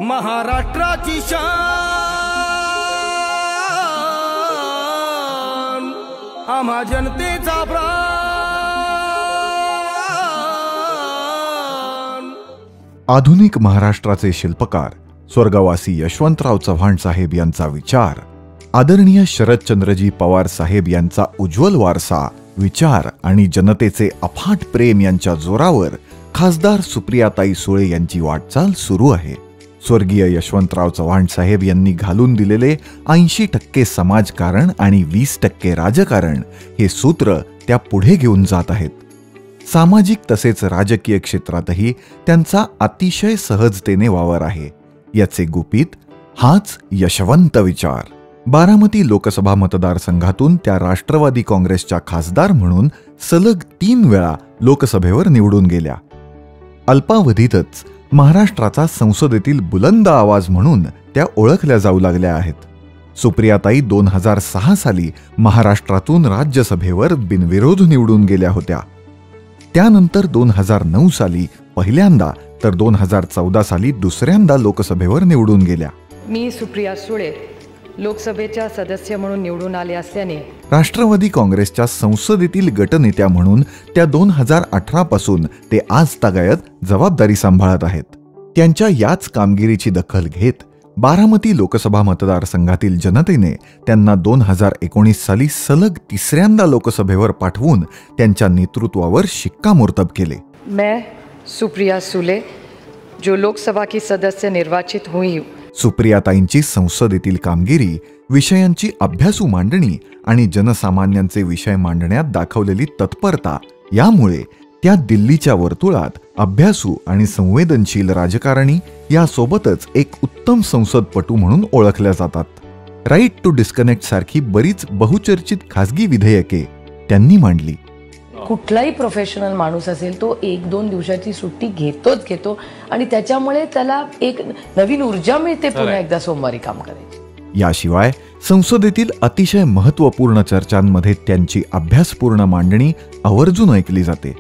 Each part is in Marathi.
महाराष्ट्राची शान, आम्हा जनतेचा प्राण। आधुनिक महाराष्ट्राचे शिल्पकार स्वर्गवासी यशवंतराव चव्हाण साहेब यांचा विचार, आदरणीय शरदचंद्रजी पवार साहेब यांचा उज्ज्वल वारसा, विचार आणि जनतेचे अफाट प्रेम यांच्या जोरावर खासदार सुप्रियाताई सुळे यांची वाटचाल सुरू आहे। स्वर्गीय यशवंतराव चव्हाण साहेब यांनी घालून दिलेले 80% समाजकारण आणि 20% राजकारण हे सूत्र त्या पुढे घेऊन जात आहेत। सामाजिक तसेच राजकीय क्षेत्रातही त्यांचा अतिशय सहजतेने वावर आहे। याचे गुपित हाच यशवंत विचार। बारामती लोकसभा मतदारसंघातून त्या राष्ट्रवादी काँग्रेसच्या खासदार म्हणून सलग 3 वेळा लोकसभेवर निवडून गेल्या। अल्पावधीतच महाराष्ट्राचा संसदेतील बुलंद आवाज म्हणून त्या ओळखल्या जाऊ लागल्या आहेत। सुप्रियाताई 2006 साली महाराष्ट्रातून राज्यसभेवर बिनविरोध निवडून गेल्या होत्या। त्यानंतर 2009 साली पहिल्यांदा तर 2014 साली दुसऱ्यांदा लोकसभेवर निवडून गेल्या। मी सुप्रिया सुळे लोकसभेच्या सदस्य म्हणून निवडून आले असल्याने राष्ट्रवादी काँग्रेसच्या संसदेतील गटनेत्या म्हणून त्या 2018 पासून ते आज तागायत जबाबदारी सांभाळत आहेत। त्यांच्या याच कामगिरीची दखल घेत बारामती लोकसभा मतदारसंघातील जनतेने त्यांना 2019 साली सलग तिसऱ्यांदा लोकसभेवर पाठवून त्यांच्या नेतृत्वावर शिक्कामोर्तब केले। मैं सुप्रिया सुले जो लोकसभा की सदस्य निर्वाचित हुई हूं। सुप्रियाताईंची संसदेतील कामगिरी, विषयांची अभ्यासू मांडणी आणि जनसामान्यांचे विषय मांडण्यात दाखवलेली तत्परता यामुळे त्या दिल्लीच्या वर्तुळात अभ्यासू आणि संवेदनशील राजकारणी यासोबतच एक उत्तम संसदपटू म्हणून ओळखल्या जातात। राईट टू डिस्कनेक्ट सारखी बरीच बहुचर्चित खासगी विधेयके त्यांनी मांडली। कुठलाही प्रोफेशनल माणूस असेल तो 1-2 दिवसाची सुट्टी घेतो आणि त्याच्यामुळे त्याला एक नवीन ऊर्जा मिळते पुन्हा एकदा सोमवारी काम करायची। याशिवाय संसदेतील अतिशय महत्त्वपूर्ण चर्चांमध्ये त्यांची अभ्यासपूर्ण मांडणी आवर्जून ऐकली जाते।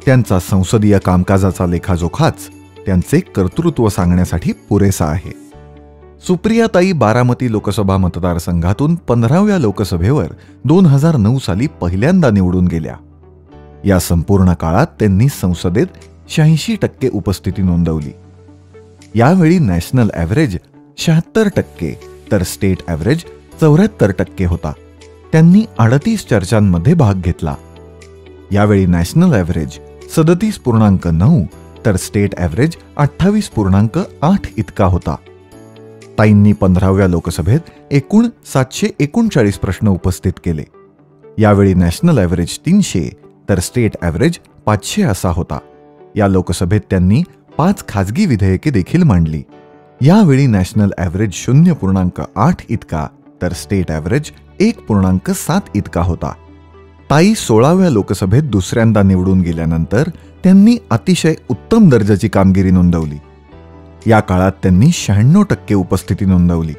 त्यांचा संसदीय कामकाजाचा लेखाजोखाच त्यांचे कर्तृत्व सांगण्यासाठी पुरेसा आहे। सुप्रियाताई बारामती लोकसभा मतदारसंघातून 15व्या लोकसभेवर 2009 साली पहिल्यांदा निवडून गेल्या। या संपूर्ण काळात त्यांनी संसदेत 86% उपस्थिती नोंदवली। यावेळी नॅशनल ॲव्हरेज 76% तर स्टेट ॲव्हरेज 74% होता। त्यांनी 38 चर्चांमध्ये भाग घेतला। यावेळी नॅशनल ॲव्हरेज 37.9 तर स्टेट ॲव्हरेज 28.8 इतका होता। ताईंनी 15व्या लोकसभेत एकूण 739 प्रश्न उपस्थित केले। यावेळी नॅशनल ॲव्हरेज 300 तर स्टेट ॲव्हरेज 500 असा होता। या लोकसभेत त्यांनी 5 खाजगी विधेयके देखील मांडली। यावेळी नॅशनल ॲव्हरेज 0.8 इतका तर स्टेट ॲव्हरेज 1.7 इतका होता। ताई 16व्या लोकसभेत दुसऱ्यांदा निवडून गेल्यानंतर त्यांनी अतिशय उत्तम दर्जाची कामगिरी नोंदवली। या काळात त्यांनी 96% उपस्थिती नोंदवली।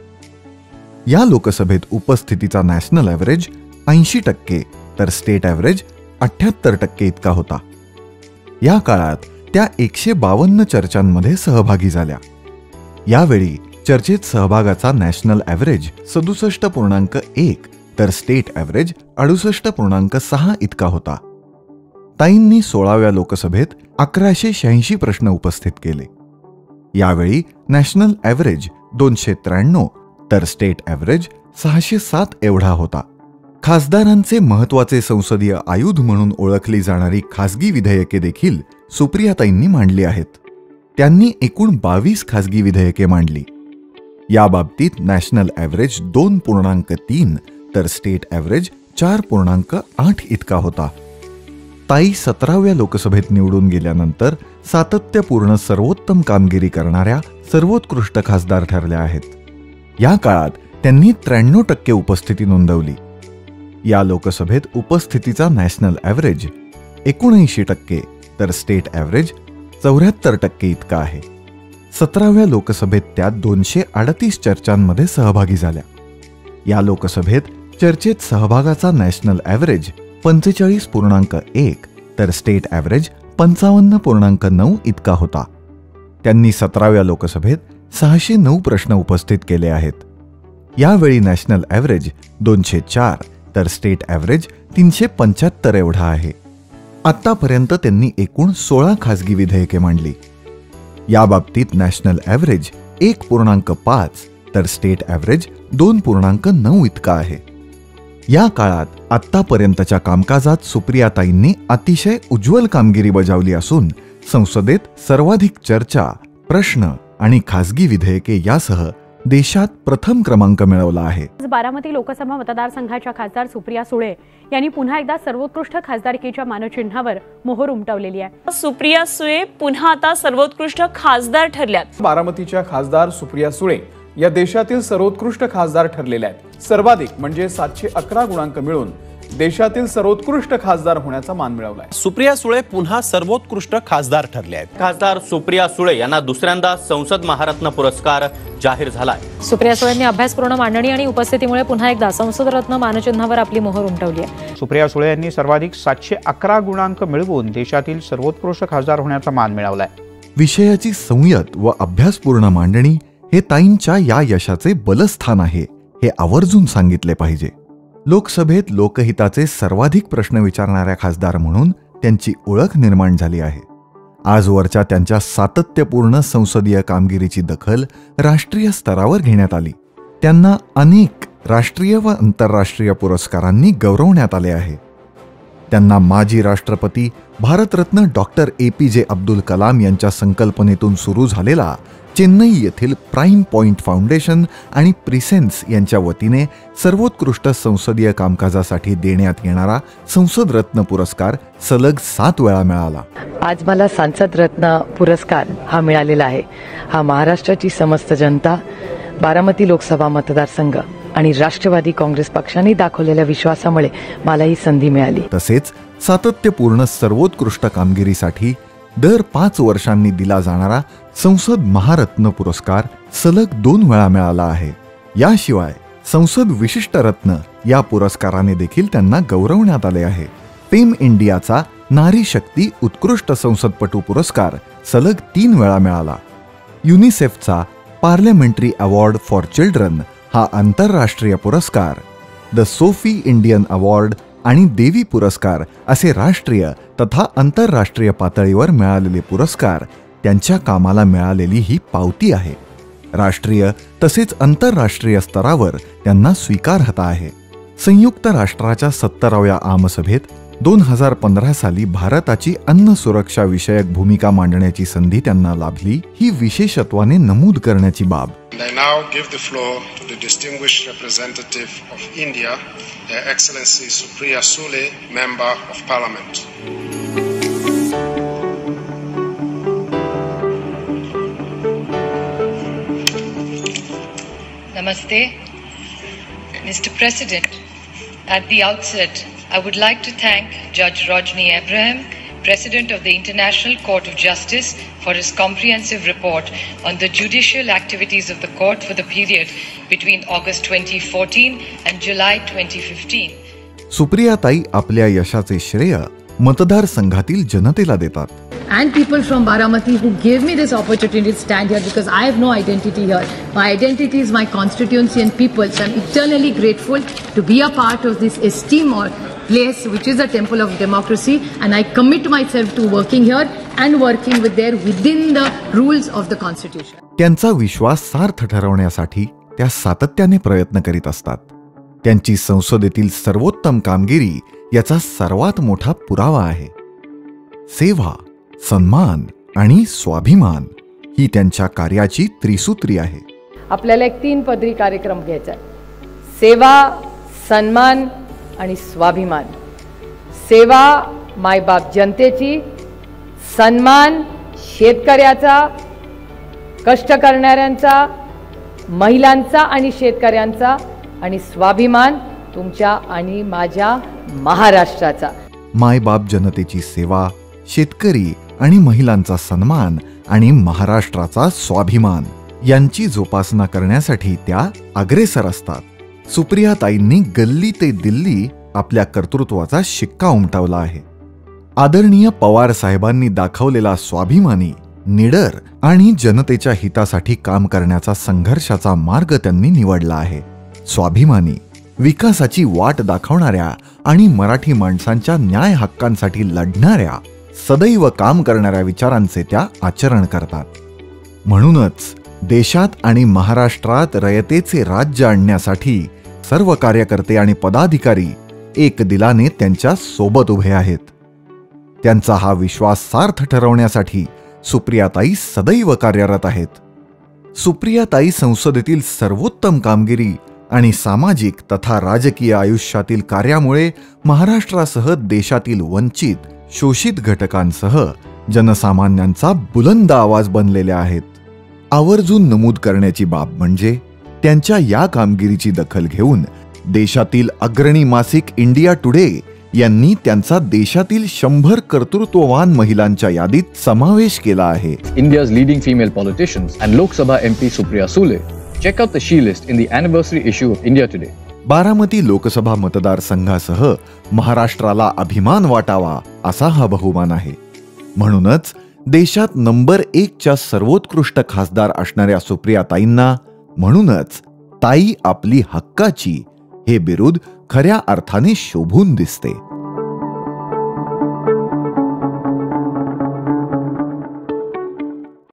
या लोकसभेत उपस्थितीचा नॅशनल ॲव्हरेज 80% तर स्टेट ॲव्हरेज 78% इतका होता। या काळात त्या 152 चर्चांमध्ये सहभागी झाल्या। यावेळी चर्चेत सहभागाचा नॅशनल ॲव्हरेज 67.1 तर स्टेट ॲव्हरेज 68.6 इतका होता। ताईंनी 16व्या लोकसभेत 1186 प्रश्न उपस्थित केले। यावेळी नॅशनल ॲव्हरेज 293 तर स्टेट ॲव्हरेज 607 एवढा होता। खासदारांचे महत्त्वाचे संसदीय आयुध म्हणून ओळखली जाणारी खासगी विधेयके देखील सुप्रियाताईंनी मांडली आहेत। त्यांनी एकूण 22 खासगी विधेयके मांडली। या बाबतीत नॅशनल ॲव्हरेज 2.3 तर स्टेट ॲव्हरेज 4.8 इतका होता। ताई 17व्या लोकसभेत निवडून गेल्यानंतर सातत्यपूर्ण सर्वोत्तम कामगिरी करणाऱ्या सर्वोत्कृष्ट खासदार ठरल्या आहेत। या काळात त्यांनी 93% उपस्थिती नोंदवली। या लोकसभेत उपस्थितीचा नॅशनल ॲव्हरेज 79% तर स्टेट ॲव्हरेज 74% इतका आहे। 17व्या लोकसभेत त्या 238 चर्चांमध्ये सहभागी झाल्या। या लोकसभेत चर्चेत सहभागाचा नॅशनल ॲव्हरेज 45.1 तर स्टेट ॲव्हरेज 55.9 इतका होता। त्यांनी 17व्या लोकसभेत 609 प्रश्न उपस्थित केले आहेत. यावेळी नॅशनल ॲव्हरेज 204 तर स्टेट ॲव्हरेज 375 एवढा आहे. आत्तापर्यंत त्यांनी एकूण 16 खासगी विधेयके मांडली. या बाबतीत नॅशनल ॲव्हरेज 1.5 तर स्टेट ॲव्हरेज 2.9 इतका आहे. या काळात आत्तापर्यंतच्या कामकाजात सुप्रियाताईंनी अतिशय उज्ज्वल कामगिरी बजावली असून संसदेत सर्वाधिक चर्चा, प्रश्न आणि खासगी विधेयके यासह देशात प्रथम क्रमांक मिळवला आहे. बारामती लोकसभा मतदारसंघाच्या खासदार सुप्रिया सुळे यांनी पुन्हा एकदा सर्वोत्कृष्ट खासदारकीच्या मानचिन्हावर मोहर उमटवलेली आहे. सुप्रिया सुळे पुन्हा आता सर्वोत्कृष्ट खासदार ठरल्यात. बारामतीच्या खासदार सुप्रिया सुळे या देशातील सर्वोत्कृष्ट खासदार ठरलेल्या आहेत. सर्वाधिक म्हणजे 711 गुणांक मिळून देशातील सर्वोत्कृष्ट खासदार होण्याचा मान मिळवलाय. सुप्रिया सुळे पुन्हा सर्वोत्कृष्ट खासदार ठरले आहेत. खासदार सुप्रिया सुळे यांना दुसऱ्यांदा संसद महारत्न पुरस्कार जाहीर झालाय. सुप्रिया सुळेंनी अभ्यासपूर्ण मांडणी आणि उपस्थितीमुळे पुन्हा एकदा संसद रत्न मानचिन्हावर आपली मोहर उमटवली आहे. सुप्रिया सुळे यांनी सर्वाधिक 711 गुणांक मिळवून देशातील सर्वोत्कृष्ट खासदार होण्याचा मान मिळवलाय. विषयाची संयत व अभ्यासपूर्ण मांडणी हे ताईंच्या या यशाचे बलस्थान आहे, हे आवर्जून सांगितले पाहिजे. लोकसभेत लोकहिताचे सर्वाधिक प्रश्न विचारणाऱ्या खासदार म्हणून त्यांची ओळख निर्माण झाली आहे. आजवरच्या त्यांच्या सातत्यपूर्ण संसदीय कामगिरीची दखल राष्ट्रीय स्तरावर घेण्यात आली. त्यांना अनेक राष्ट्रीय व आंतरराष्ट्रीय पुरस्कारांनी गौरवण्यात आले आहे. त्यांना माजी राष्ट्रपती भारतरत्न डॉक्टर APJ अब्दुल कलाम यांच्या संकल्पनेतून सुरू झालेला चेन्नई येथील प्राईम पॉइंट फाउंडेशन आणि प्रिसेन्स यांच्या वतीने सर्वोत्कृष्ट संसदीय कामकाजासाठी देण्यात येणारा संसद रत्न पुरस्कार सलग 7 वेळा मिळाला. आज मला संसद रत्न पुरस्कार हा मिळालेला आहे. हा महाराष्ट्राची समस्त जनता, बारामती लोकसभा मतदारसंघ आणि राष्ट्रवादी काँग्रेस पक्षाने दाखवलेल्या विश्वासामुळे मला ही संधी मिळाली. तसेच सातत्यपूर्ण सर्वोत्कृष्ट कामगिरीसाठी दर 5 वर्षांनी दिला जाणारा संसद महारत्न पुरस्कार सलग 2 वेळा मिळाला आहे. याशिवाय संसद विशिष्ट रत्न या पुरस्काराने देखील त्यांना गौरवण्यात आले आहे. फेम इंडियाचा नारी शक्ती उत्कृष्ट संसदपटू पुरस्कार सलग 3 वेळा मिळाला. युनिसेफचा पार्लमेंटरी अवॉर्ड फॉर चिल्ड्रन हा आंतरराष्ट्रीय पुरस्कार, द सोफी इंडियन अवॉर्ड आणि देवी पुरस्कार असे राष्ट्रीय तथा आंतरराष्ट्रीय पातळीवर मिळालेले पुरस्कार त्यांच्या कामाला मिळालेली ही पावती आहे. राष्ट्रीय तसेच आंतरराष्ट्रीय स्तरावर त्यांना स्वीकार्हता आहे. संयुक्त राष्ट्राच्या 70व्या आमसभेत 2015 साली भारताची अन्न सुरक्षा विषयक भूमिका मांडण्याची संधी त्यांना लाभली, ही विशेषत्वाने नमूद करण्याची बाब. I now give the floor to the distinguished representative of India, Her Excellency Supriya Sule, Member of Parliament. Namaste. Mr. President, at the outset, I would like to thank Judge Rajni Abraham, President of the International Court of Justice, for his comprehensive report on the judicial activities of the court for the period between August 2014 and July 2015. सुप्रियाताई आपल्या यशाचे श्रेय मतदारसंघातील जनतेला देतात. And people from Baramati who gave me this opportunity to stand here, because I have no identity here. My identity is my constituency and people. So I'm eternally grateful to be a part of this esteemed place, which is a temple of democracy, and I commit myself to working here and working within the rules of the constitution. त्यांचा विश्वास सार्थ ठरवण्यासाठी त्या सातत्याने प्रयत्न करीत असतात. त्यांची संसदेतील सर्वोत्तम कामगिरी याचा सर्वात मोठा पुरावा आहे. सेवा, सन्मान आणि स्वाभिमान ही त्यांच्या कार्याची त्रिसूत्री आहे. आपल्याला एक 3 पदरी कार्यक्रम घ्यायचा आहे. सेवा, सन्मान आणि स्वाभिमान. सेवा मायबाप जनतेची, सन्मान शेतकऱ्याचा, कष्ट करणाऱ्यांचा, महिलांचा आणि शेतकऱ्यांचा, आणि स्वाभिमान तुमच्या आणि माझ्या महाराष्ट्राचा. मायबाप जनतेची सेवा, शेतकरी आणि महिलांचा सन्मान आणि महाराष्ट्राचा स्वाभिमान यांची जोपासना करण्यासाठी त्या अग्रेसर असतात. सुप्रियाताईंनी गल्ली ते दिल्ली आपल्या कर्तृत्वाचा शिक्का उमटवला आहे. आदरणीय पवार साहेबांनी दाखवलेला स्वाभिमानी निडर आणि जनतेच्या हितासाठी काम करण्याचा संघर्षाचा मार्ग त्यांनी निवडला आहे. स्वाभिमानी, विकासाची वाट दाखवणाऱ्या आणि मराठी माणसांच्या न्याय हक्कांसाठी लढणाऱ्या, सदैव काम करणाऱ्या विचारांचे त्या आचरण करतात. म्हणूनच देशात आणि महाराष्ट्रात रयतेचे राज्य आणण्यासाठी सर्व कार्यकर्ते आणि पदाधिकारी एक दिलाने त्यांच्या सोबत उभे आहेत. त्यांचा हा विश्वास सार्थ ठरवण्यासाठी सुप्रियाताई सदैव कार्यरत आहेत. सुप्रियाताई संसदेतील सर्वोत्तम कामगिरी आणि सामाजिक तथा राजकीय आयुष्यातील कार्यामुळे महाराष्ट्रासह देशातील वंचित, शोषित घटकांसह जनसामान्यांचा बुलंद आवाज बनलेल्या आहेत. आवर्जून नमूद करण्याची बाब म्हणजे त्यांच्या या कामगिरीची दखल घेऊन देशातील अग्रणी मासिक इंडिया टुडे यांनी त्यांचा देशातील 100 कर्तृत्ववान महिलांच्या यादीत समावेश केला आहे. India's leading female politicians and Lok Sabha MP Supriya Sule. Check out the she list in the anniversary issue of India Today. Baramati Lok Sabha मतदारसंघासह महाराष्ट्राला अभिमान वाटावा असा हा बहुमान आहे. म्हणूनच देशात नंबर 1च्या सर्वोत्कृष्ट खासदार असणाऱ्या सुप्रियाताईंना, म्हणूनच ताई आपली हक्काची हे बिरुद खऱ्या अर्थाने शोभून दिसते.